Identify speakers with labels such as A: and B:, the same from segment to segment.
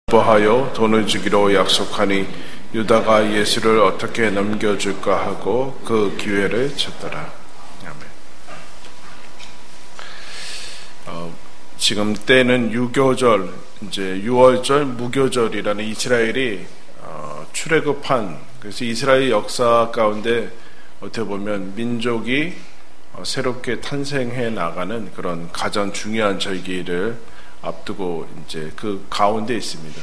A: 기뻐하여 돈을 주기로 약속하니 유다가 예수를 어떻게 넘겨줄까 하고 그 기회를 쳤더라. 지금 때는 유교절, 이제 6월절, 무교절이라는 이스라엘이 출애굽한, 그래서 이스라엘 역사 가운데 어떻게 보면 민족이 새롭게 탄생해 나가는 그런 가장 중요한 절기를 앞두고 이제 그 가운데 있습니다.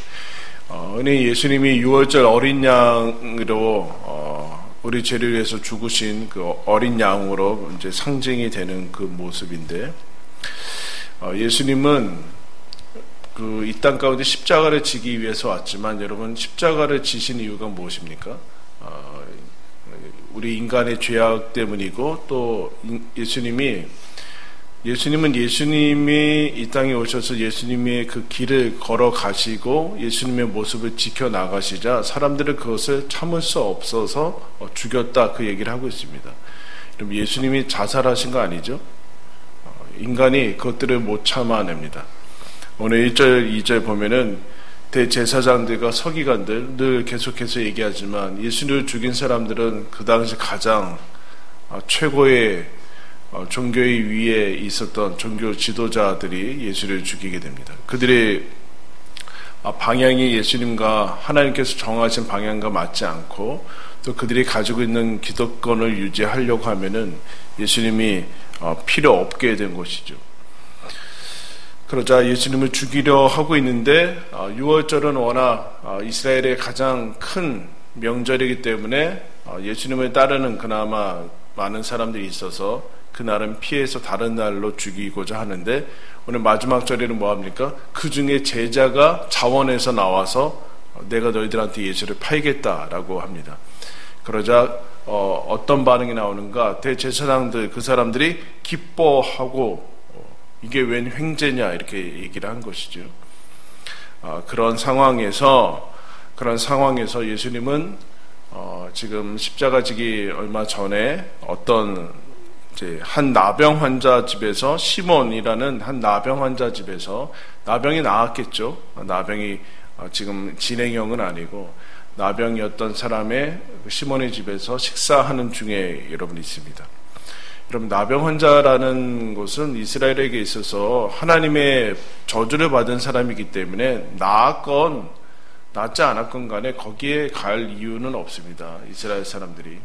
A: 예수님이 6월절 어린 양으로 우리 죄를 위해서 죽으신 그 어린 양으로 이제 상징이 되는 그 모습인데, 예수님은 이 땅 가운데 십자가를 지기 위해서 왔지만, 여러분 예수님은 지신 이유가 무엇입니까? 우리 인간의 죄악 때문이고, 또 예수님이 이 땅에 오셔서 예수님의 그 길을 걸어가시고 예수님의 모습을 지켜나가시자 사람들은 그것을 참을 수 없어서 죽였다, 그 얘기를 하고 있습니다. 그럼 예수님이 자살하신 거 아니죠? 인간이 그것들을 못 참아냅니다. 오늘 1절, 2절 보면은 대제사장들과 서기관들 늘 계속해서 얘기하지만, 예수를 죽인 사람들은 그 당시 가장 최고의 종교의 위에 있었던 종교 지도자들이 예수를 죽이게 됩니다. 그들의 방향이 예수님과 하나님께서 정하신 방향과 맞지 않고, 또 그들이 가지고 있는 기득권을 유지하려고 하면은 예수님이 필요 없게 된 것이죠. 그러자 예수님을 죽이려 하고 있는데, 6월절은 워낙 이스라엘의 가장 큰 명절이기 때문에 예수님을 따르는 그나마 많은 사람들이 있어서 그날은 피해서 다른 날로 죽이고자 하는데, 오늘 마지막 절에는 뭐합니까? 그 중에 제자가 자원해서 나와서 내가 너희들한테 예수를 팔겠다라고 합니다. 그러자 어떤 반응이 나오는가? 대제사장들, 그 사람들이 기뻐하고 이게 웬 횡재냐, 이렇게 얘기를 한 것이죠. 그런 상황에서 예수님은 지금 십자가 지기 얼마 전에 한 나병 환자 집에서, 시몬이라는 한 나병 환자 집에서, 나병이 나았겠죠. 나병이 지금 진행형은 아니고 나병이었던 사람의 시몬의 집에서 식사하는 중에 여러분 있습니다. 여러분, 나병 환자라는 것은 이스라엘에게 있어서 하나님의 저주를 받은 사람이기 때문에 낫건 낫지 않았건 간에 거기에 갈 이유는 없습니다. 이스라엘 사람들이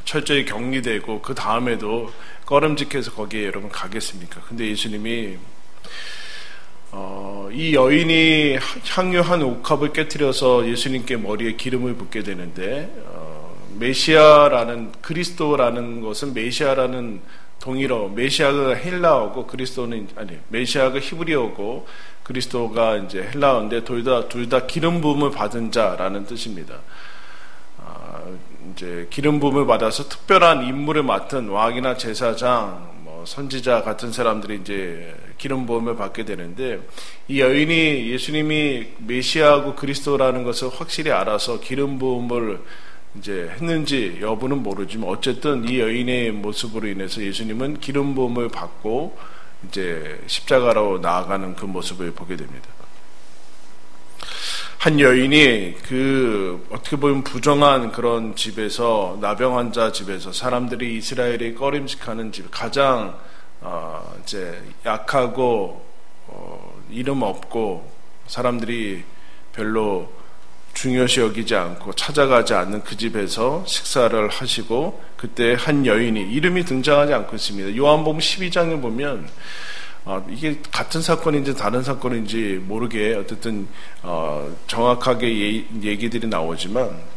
A: 철저히 격리되고 그 다음에도 꺼름직해서 거기에 여러분 가겠습니까? 근데 예수님이 이 여인이 향유 한 옥합을 깨트려서 예수님께 머리에 기름을 붓게 되는데, 메시아라는, 그리스도라는 것은 메시아라는 동일어, 메시아가 헬라어고 메시아가 히브리어고 그리스도가 이제 헬라어인데, 둘 다 기름 부음을 받은 자라는 뜻입니다. 이제 기름 부음을 받아서 특별한 임무를 맡은 왕이나 제사장, 선지자 같은 사람들이 이제 기름 부음을 받게 되는데, 이 여인이 예수님이 메시아고 그리스도라는 것을 확실히 알아서 기름 부음을 이제 했는지 여부는 모르지만, 어쨌든 이 여인의 모습으로 인해서 예수님은 기름 부음을 받고 이제 십자가로 나아가는 그 모습을 보게 됩니다. 한 여인이 어떻게 보면 부정한 그런 집에서, 나병 환자 집에서, 사람들이 이스라엘이 꺼림직하는 집, 가장 이제 약하고 이름 없고 사람들이 별로 중요시 여기지 않고 찾아가지 않는 그 집에서 식사를 하시고, 그때 한 여인이, 이름이 등장하지 않고 있습니다. 요한복음 12장을 보면 이게 같은 사건인지 다른 사건인지 모르게 어쨌든 정확하게 얘기들이 나오지만,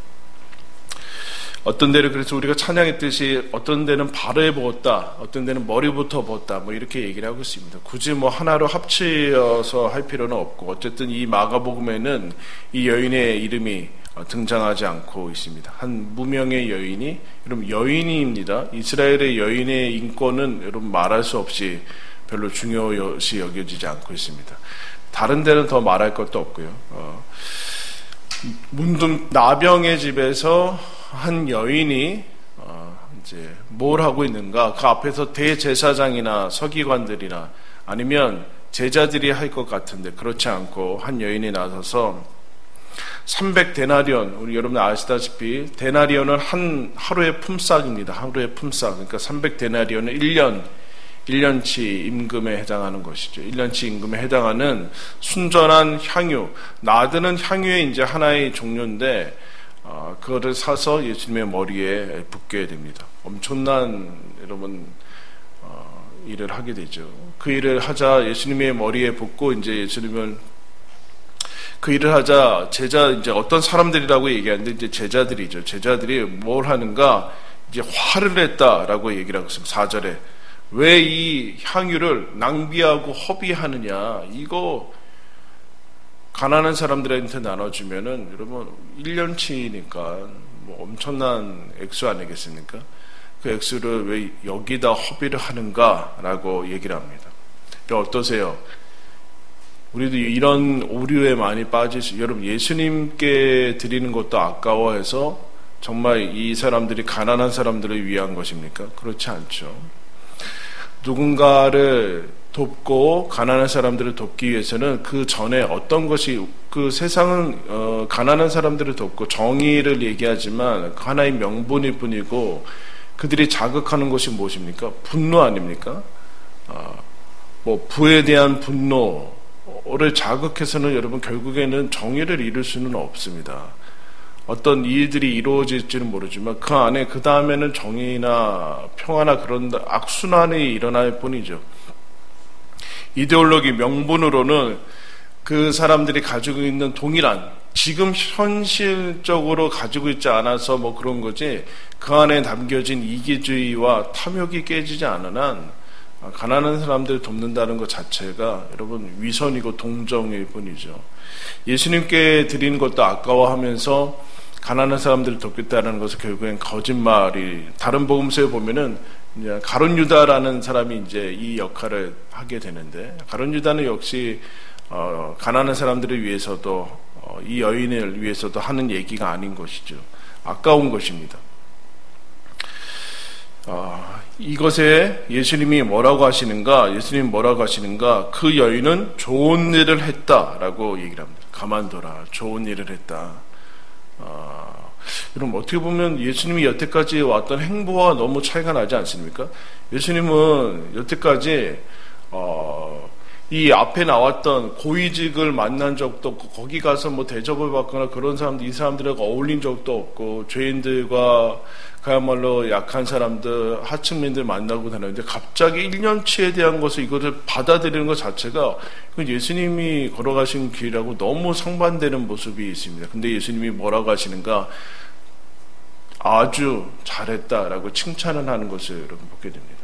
A: 어떤 데는 그래서 우리가 찬양했듯이 어떤 데는 발을 부었다, 어떤 데는 머리부터 부었다, 이렇게 얘기를 하고 있습니다. 굳이 하나로 합치어서 할 필요는 없고, 어쨌든 이 마가복음에는 이 여인의 이름이 등장하지 않고 있습니다. 한 무명의 여인이, 여러분 여인입니다. 이스라엘의 여인의 인권은 여러분 말할 수 없이 별로 중요시 여겨지지 않고 있습니다. 다른 데는 더 말할 것도 없고요. 문둥 나병의 집에서 한 여인이 이제 뭘 하고 있는가? 그 앞에서 대제사장이나 서기관들이나 아니면 제자들이 할 것 같은데 그렇지 않고 한 여인이 나서서 300데나리온, 우리 여러분 아시다시피 데나리온은 하루의 품삯입니다. 하루의 품삯. 그러니까 300데나리온은 1년치 임금에 해당하는 것이죠. 1년치 임금에 해당하는 순전한 향유, 나드는 향유의 이제 하나의 종류인데 그거를 사서 예수님의 머리에 붓게 됩니다. 엄청난 여러분 일을 하게 되죠. 그 일을 하자 예수님의 머리에 붓고 이제 예수님은 그 일을 하자 이제 어떤 사람들이라고 얘기하는데 이제 제자들이죠. 제자들이 뭘 하는가 이제 화를 냈다라고 얘기를 하고 있습니다. 4절에 왜 이 향유를 낭비하고 허비하느냐, 이거 가난한 사람들한테 나눠주면은 여러분 1년치니까 뭐 엄청난 액수 아니겠습니까? 그 액수를 왜 여기다 허비를 하는가라고 얘기를 합니다. 어떠세요? 우리도 이런 오류에 많이 여러분 예수님께 드리는 것도 아까워해서 정말 이 사람들이 가난한 사람들을 위한 것입니까? 그렇지 않죠. 누군가를 돕고 가난한 사람들을 돕기 위해서는 그 전에 어떤 것이, 그 세상은 가난한 사람들을 돕고 정의를 얘기하지만 하나의 명분일 뿐이고 그들이 자극하는 것이 무엇입니까? 분노 아닙니까? 뭐 부에 대한 분노를 자극해서는 여러분 결국에는 정의를 이룰 수는 없습니다. 어떤 일들이 이루어질지는 모르지만 그 안에 그 다음에는 정의나 평화나 그런 악순환이 일어날 뿐이죠. 이데올로기 명분으로는 그 사람들이 가지고 있는 동일한, 지금 현실적으로 가지고 있지 않아서 뭐 그런 거지, 그 안에 담겨진 이기주의와 탐욕이 깨지지 않은 한 가난한 사람들을 돕는다는 것 자체가 여러분 위선이고 동정일 뿐이죠. 예수님께 드리는 것도 아까워하면서 가난한 사람들을 돕겠다는 것은 결국엔 거짓말이, 다른 복음서에 보면은 가룟 유다라는 사람이 이제 이 역할을 하게 되는데, 가룟 유다는 역시 가난한 사람들을 위해서도 이 여인을 위해서도 하는 얘기가 아닌 것이죠. 아까운 것입니다. 이것에 예수님이 뭐라고 하시는가? 예수님이 뭐라고 하시는가? 그 여인은 좋은 일을 했다라고 얘기를 합니다. 가만둬라, 좋은 일을 했다. 여러분 어떻게 보면 예수님이 여태까지 왔던 행보와 너무 차이가 나지 않습니까? 예수님은 여태까지 이 앞에 나왔던 고위직을 만난 적도 없고 거기 가서 뭐 대접을 받거나 그런 사람들, 이 사람들하고 어울린 적도 없고 죄인들과 그야말로 약한 사람들, 하층민들 만나고 다녔는데 갑자기 1년치에 대한 것을 이것을 받아들이는 것 자체가 예수님이 걸어가신 길하고 너무 상반되는 모습이 있습니다. 근데 예수님이 뭐라고 하시는가? 아주 잘했다라고 칭찬을 하는 것을 여러분 보게 됩니다.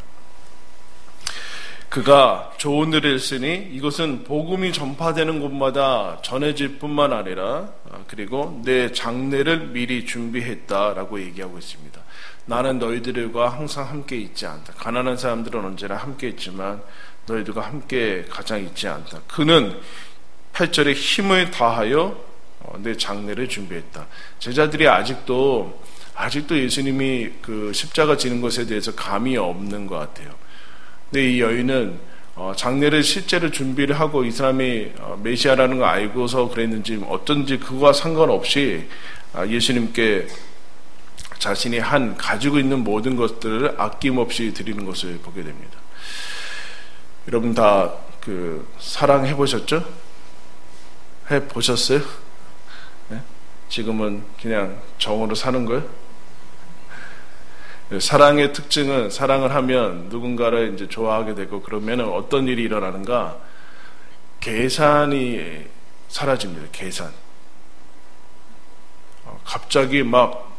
A: 그가 좋은 일을 했으니 이것은 복음이 전파되는 곳마다 전해질 뿐만 아니라 그리고 내 장례를 미리 준비했다라고 얘기하고 있습니다. 나는 너희들과 항상 함께 있지 않다. 가난한 사람들은 언제나 함께 있지만 너희들과 함께 가장 있지 않다. 그는 8절에 힘을 다하여 내 장례를 준비했다. 제자들이 아직도 예수님이 그 십자가 지는 것에 대해서 감이 없는 것 같아요. 근데 이 여인은 장례를 실제로 준비를 하고 이 사람이 메시아라는 걸 알고서 그랬는지 어쩐지 그거와 상관없이 예수님께 자신이 가지고 있는 모든 것들을 아낌없이 드리는 것을 보게 됩니다. 여러분 다 사랑해 보셨죠? 해 보셨어요? 네? 지금은 그냥 정으로 사는 거예요? 사랑의 특징은 사랑을 하면 누군가를 이제 좋아하게 되고 그러면 어떤 일이 일어나는가? 계산이 사라집니다. 계산. 갑자기 막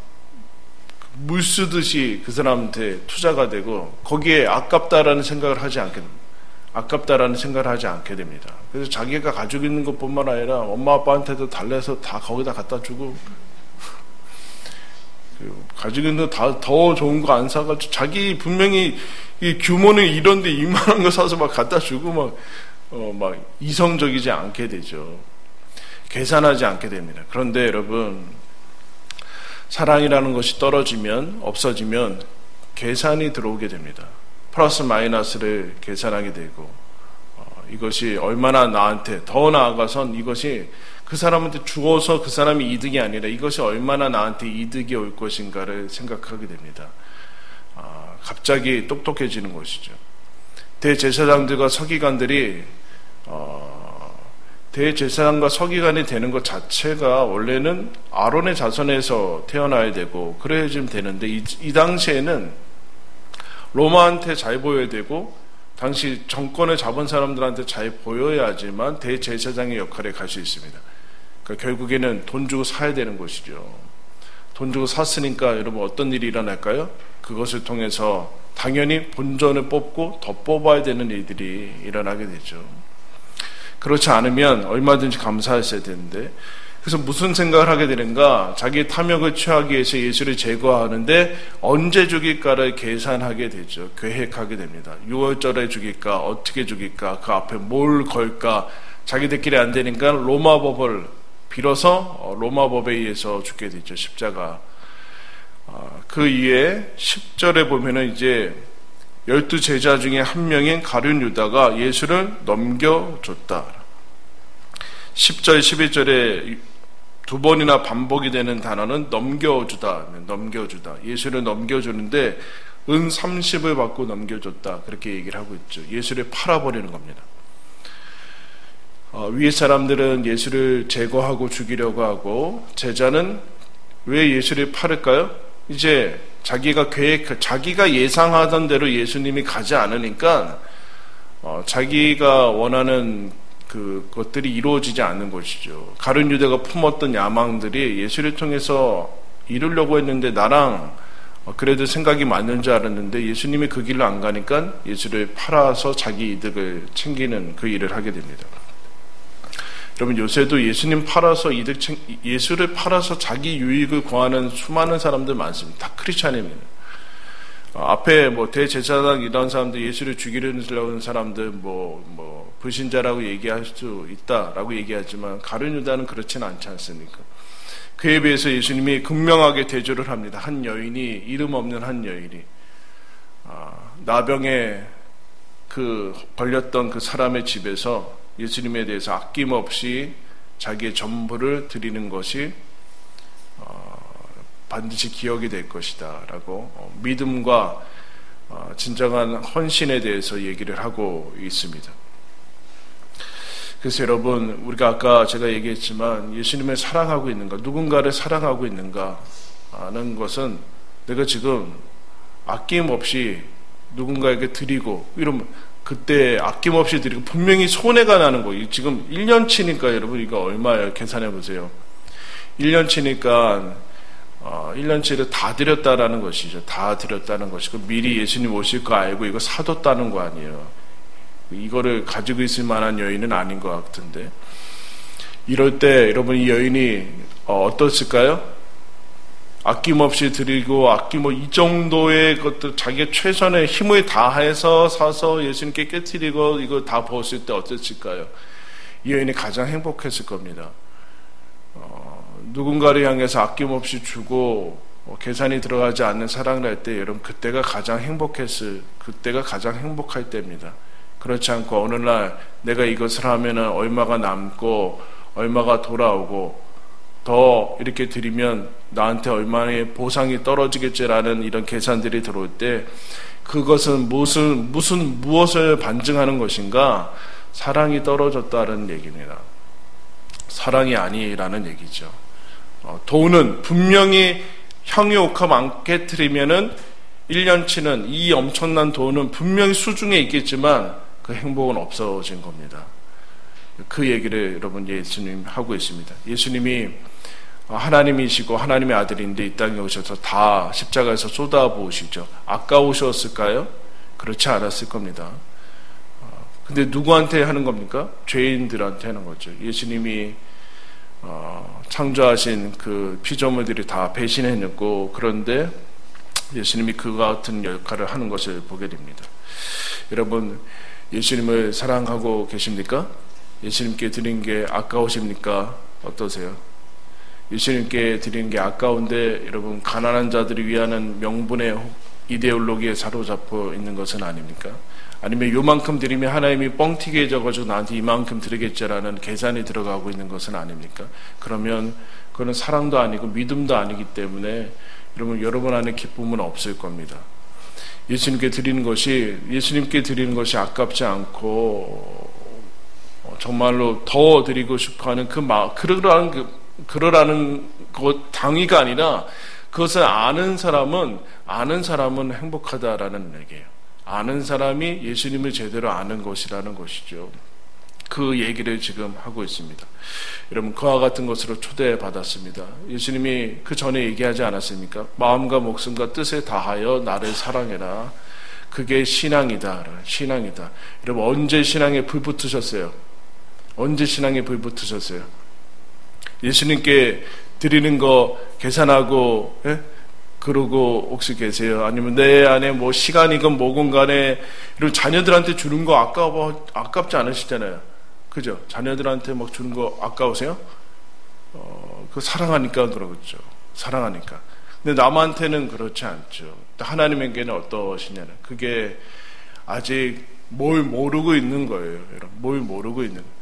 A: 물 쓰듯이 그 사람한테 투자가 되고 거기에 아깝다라는 생각을 하지 않게 됩니다. 그래서 자기가 가지고 있는 것뿐만 아니라 엄마 아빠한테도 달래서 다 거기다 갖다 주고 가지고 있는 더 좋은 거 안 사가지고 자기 분명히 이 규모는 이런데 이만한 거 사서 막 갖다 주고 막 이성적이지 않게 되죠. 계산하지 않게 됩니다. 그런데 여러분 사랑이라는 것이 없어지면 계산이 들어오게 됩니다. 플러스 마이너스를 계산하게 되고 이것이 얼마나 나한테 더 나아가선 이것이 그 사람한테 주어서 그 사람이 이득이 아니라 이것이 얼마나 나한테 이득이 올 것인가를 생각하게 됩니다. 갑자기 똑똑해지는 것이죠. 대제사장들과 서기관들이 대제사장과 서기관이 되는 것 자체가 원래는 아론의 자손에서 태어나야 되고 그래야지 되는데 이 당시에는 로마한테 잘 보여야 되고 당시 정권을 잡은 사람들한테 잘 보여야지만 대제사장의 역할에 갈 수 있습니다. 그러니까 결국에는 돈 주고 사야 되는 것이죠. 돈 주고 샀으니까 여러분 어떤 일이 일어날까요? 그것을 통해서 당연히 본전을 뽑고 더 뽑아야 되는 일들이 일어나게 되죠. 그렇지 않으면 얼마든지 감사했어야 되는데, 그래서 무슨 생각을 하게 되는가? 자기의 탐욕을 취하기 위해서 예수를 제거하는데 언제 죽일까를 계산하게 되죠. 계획하게 됩니다. 6월절에 죽일까? 어떻게 죽일까? 그 앞에 뭘 걸까? 자기들끼리 안 되니까 로마법을 빌어서 로마법에 의해서 죽게 되죠. 십자가. 그 이후에 10절에 보면은 이제 12제자 중에 한 명인 가룟 유다가 예수를 넘겨줬다. 10절, 11절에 두 번이나 반복이 되는 단어는 넘겨주다. 예수를 넘겨주는데 은 30을 받고 넘겨줬다. 그렇게 얘기를 하고 있죠. 예수를 팔아버리는 겁니다. 위에 사람들은 예수를 제거하고 죽이려고 하고 제자는 왜 예수를 팔을까요? 이제 자기가 예상하던 대로 예수님이 가지 않으니까 자기가 원하는 그것들이 이루어지지 않는 것이죠. 가룟 유다가 품었던 야망들이 예수를 통해서 이루려고 했는데 나랑 그래도 생각이 맞는 줄 알았는데 예수님이 그 길로 안 가니까 예수를 팔아서 자기 이득을 챙기는 그 일을 하게 됩니다. 여러분 요새도 예수님 팔아서 예수를 팔아서 자기 유익을 구하는 수많은 사람들 많습니다. 다 크리스찬입니다. 앞에 대제사장 이런 사람들, 예수를 죽이려고 하는 사람들 불신자라고 얘기할 수 있다라고 얘기하지만 가룟 유다는 그렇지는 않지 않습니까? 그에 비해서 예수님이 극명하게 대조를 합니다. 한 여인이, 이름 없는 한 여인이 나병에 걸렸던 그 사람의 집에서 예수님에 대해서 아낌없이 자기의 전부를 드리는 것이 반드시 기억이 될 것이다 라고 믿음과 진정한 헌신에 대해서 얘기를 하고 있습니다. 그래서 여러분, 우리가 아까 제가 얘기했지만 예수님을 사랑하고 있는가, 누군가를 사랑하고 있는가 하는 것은 내가 지금 아낌없이 누군가에게 드리고 이러면 그때 아낌없이 드리고 분명히 손해가 나는 거예요. 지금 1년치니까 여러분 이거 얼마예요? 계산해 보세요. 1년치니까 1년치를 다 드렸다라는 것이죠. 다 드렸다는 것이고 미리 예수님 오실 거 알고 이거 사뒀다는 거 아니에요. 이거를 가지고 있을 만한 여인은 아닌 것 같은데 이럴 때 여러분 이 여인이 어떻을까요? 아낌없이 드리고 이 정도의 것들 자기가 최선의 힘을 다해서 사서 예수님께 깨뜨리고 이거 다 보았을 때 어땠을까요? 이 여인이 가장 행복했을 겁니다. 누군가를 향해서 아낌없이 주고 계산이 들어가지 않는 사랑을 할 때 여러분 그때가 가장 행복할 때입니다. 그렇지 않고 어느 날 내가 이것을 하면은 얼마가 남고 얼마가 돌아오고 더 이렇게 드리면 나한테 얼마의 보상이 떨어지겠지라는 이런 계산들이 들어올 때 그것은 무엇을 반증하는 것인가? 사랑이 떨어졌다는 얘기입니다. 사랑이 아니라는 얘기죠. 돈은 분명히 형이 옥합 안 깨트리면은 1년치는 이 엄청난 돈은 분명히 수중에 있겠지만 그 행복은 없어진 겁니다. 그 얘기를 여러분 예수님 하고 있습니다. 예수님이 하나님이시고 하나님의 아들인데 이 땅에 오셔서 다 십자가에서 쏟아부으시죠. 아까우셨을까요? 그렇지 않았을 겁니다. 근데 누구한테 하는 겁니까? 죄인들한테 하는 거죠. 예수님이 창조하신 그 피조물들이 다 배신해냈고 그런데 예수님이 그와 같은 역할을 하는 것을 보게 됩니다. 여러분 예수님을 사랑하고 계십니까? 예수님께 드린 게 아까우십니까? 어떠세요? 예수님께 드리는 게 아까운데 여러분 가난한 자들이 위하는 명분의 이데올로기에 사로잡혀 있는 것은 아닙니까? 아니면 요만큼 드리면 하나님이 뻥튀기해 져가지고 나한테 이만큼 드리겠지라는 계산이 들어가고 있는 것은 아닙니까? 그러면 그건 사랑도 아니고 믿음도 아니기 때문에 여러분 안에 기쁨은 없을 겁니다. 예수님께 드리는 것이 아깝지 않고 정말로 더 드리고 싶어하는 그러라는 것 당위가 아니라 그것을 아는 사람은 행복하다라는 얘기예요. 아는 사람이 예수님을 제대로 아는 것이라는 것이죠. 그 얘기를 지금 하고 있습니다. 여러분, 그와 같은 것으로 초대받았습니다. 예수님이 그 전에 얘기하지 않았습니까? 마음과 목숨과 뜻을 다하여 나를 사랑해라. 그게 신앙이다. 신앙이다. 여러분, 언제 신앙에 불 붙으셨어요? 언제 신앙에 불 붙으셨어요? 예수님께 드리는 거 계산하고, 그러고 혹시 계세요? 아니면 내 안에 뭐 시간이건 뭐건 간에 이런 자녀들한테 주는 거 아깝지 않으시잖아요. 그죠? 자녀들한테 막 주는 거 아까우세요? 그 사랑하니까 그러겠죠. 사랑하니까. 근데 남한테는 그렇지 않죠. 하나님에게는 어떠시냐는. 그게 아직 뭘 모르고 있는 거예요. 여러분. 뭘 모르고 있는 거예요.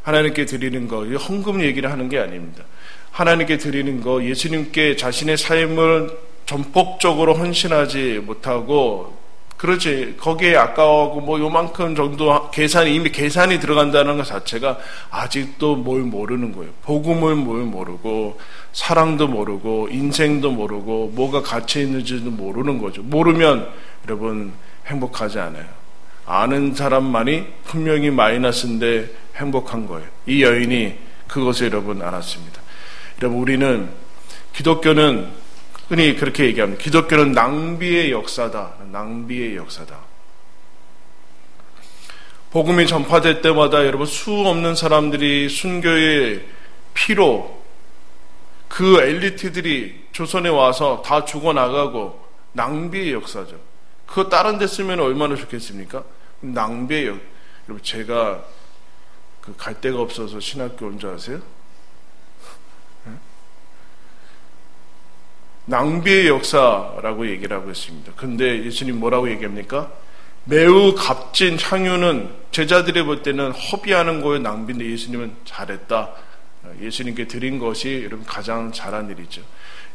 A: 하나님께 드리는 거, 헌금 얘기를 하는 게 아닙니다. 하나님께 드리는 거, 예수님께 자신의 삶을 전폭적으로 헌신하지 못하고, 그렇지, 거기에 아까워하고, 뭐, 요만큼 정도 이미 계산이 들어간다는 것 자체가 아직도 뭘 모르는 거예요. 복음을 뭘 모르고, 사랑도 모르고, 인생도 모르고, 뭐가 가치 있는지도 모르는 거죠. 모르면, 여러분, 행복하지 않아요. 아는 사람만이 분명히 마이너스인데 행복한 거예요. 이 여인이 그것을 여러분 알았습니다. 여러분, 우리는 기독교는 흔히 그렇게 얘기합니다. 기독교는 낭비의 역사다. 낭비의 역사다. 복음이 전파될 때마다 여러분 수 없는 사람들이 순교의 피로 그 엘리트들이 조선에 와서 다 죽어나가고 낭비의 역사죠. 그거 다른 데 쓰면 얼마나 좋겠습니까? 낭비의 여러분, 제가 갈 데가 없어서 신학교 온 줄 아세요? 낭비의 역사라고 얘기를 하고 있습니다. 근데 예수님 뭐라고 얘기합니까? 매우 값진 향유는 제자들이 볼 때는 허비하는 거에 낭비인데 예수님은 잘했다. 예수님께 드린 것이 여러분 가장 잘한 일이죠.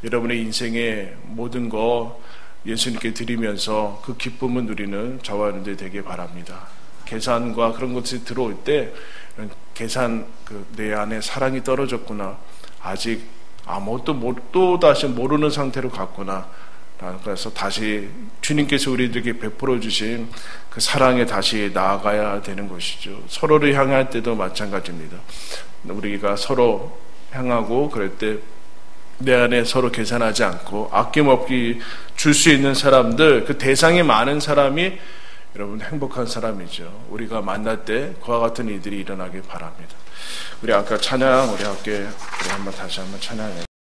A: 여러분의 인생의 모든 거 예수님께 드리면서 그 기쁨을 누리는 저와 여러분들이 되길 바랍니다. 계산과 그런 것이 들어올 때 내 안에 사랑이 떨어졌구나. 아직 아무것도 또 다시 모르는 상태로 갔구나. 그래서 다시 주님께서 우리들에게 베풀어 주신 그 사랑에 다시 나아가야 되는 것이죠. 서로를 향할 때도 마찬가지입니다. 우리가 서로 향하고 그럴 때 내 안에 서로 계산하지 않고 아낌없이 줄 수 있는 사람들, 그 대상이 많은 사람이 여러분 행복한 사람이죠. 우리가 만날 때 그와 같은 일들이 일어나길 바랍니다. 우리 아까 찬양 우리 함께 우리 다시 한번 찬양해.